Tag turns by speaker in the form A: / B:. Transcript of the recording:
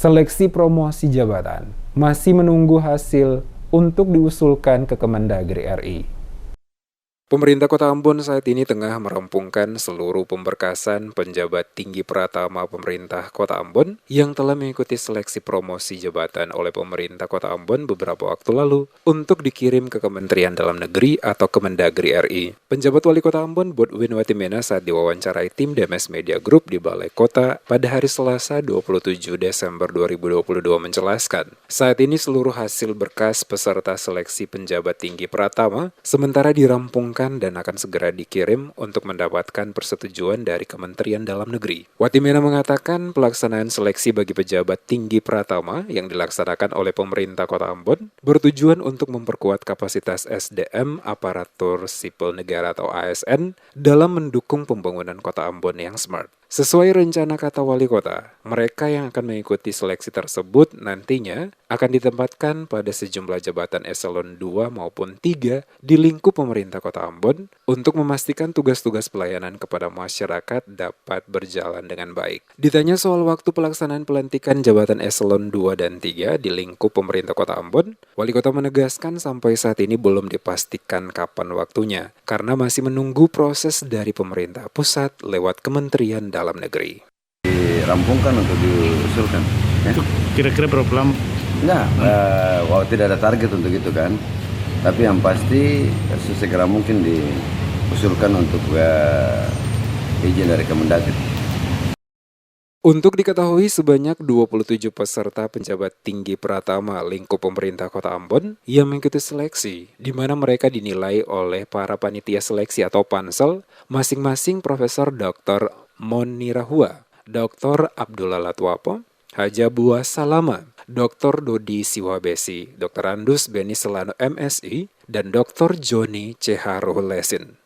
A: Seleksi promosi jabatan masih menunggu hasil untuk diusulkan ke Kemendagri RI. Pemerintah Kota Ambon saat ini tengah merampungkan seluruh pemberkasan penjabat tinggi pratama pemerintah Kota Ambon yang telah mengikuti seleksi promosi jabatan oleh pemerintah Kota Ambon beberapa waktu lalu untuk dikirim ke Kementerian Dalam Negeri atau Kemendagri RI. Penjabat Wali Kota Ambon, Bodwin Watimena, saat diwawancarai tim DMS Media Group di Balai Kota pada hari Selasa 27 Desember 2022 menjelaskan, saat ini seluruh hasil berkas peserta seleksi penjabat tinggi pratama sementara dirampungkan dan akan segera dikirim untuk mendapatkan persetujuan dari Kementerian Dalam Negeri. Watimena mengatakan pelaksanaan seleksi bagi pejabat tinggi pratama yang dilaksanakan oleh pemerintah Kota Ambon bertujuan untuk memperkuat kapasitas SDM aparatur sipil negara atau ASN dalam mendukung pembangunan Kota Ambon yang smart. Sesuai rencana kata Wali Kota, mereka yang akan mengikuti seleksi tersebut nantinya akan ditempatkan pada sejumlah jabatan eselon 2 maupun 3 di lingkup pemerintah Kota Ambon untuk memastikan tugas-tugas pelayanan kepada masyarakat dapat berjalan dengan baik. Ditanya soal waktu pelaksanaan pelantikan jabatan eselon 2 dan 3 di lingkup pemerintah Kota Ambon, Wali Kota menegaskan sampai saat ini belum dipastikan kapan waktunya, karena masih menunggu proses dari pemerintah pusat lewat Kementerian Dalam Negeri.
B: Dirampungkan untuk diusulkan. Ya?
C: Kira-kira berapa lama?
B: Enggak, tidak ada target untuk itu kan. Tapi yang pasti sesegera mungkin diusulkan untuk izin dari Kemendagri.
A: Untuk diketahui sebanyak 27 peserta penjabat tinggi pratama lingkup pemerintah Kota Ambon yang mengikuti seleksi, di mana mereka dinilai oleh para panitia seleksi atau pansel, masing-masing Profesor Dr. Monirahua, Dr. Abdullah Latwapo, Haja Buah Salama, Dr. Dodi Siwabesi, Dr. Andus Beni Selano MSI, dan Dr. Joni CH Ruhulesin.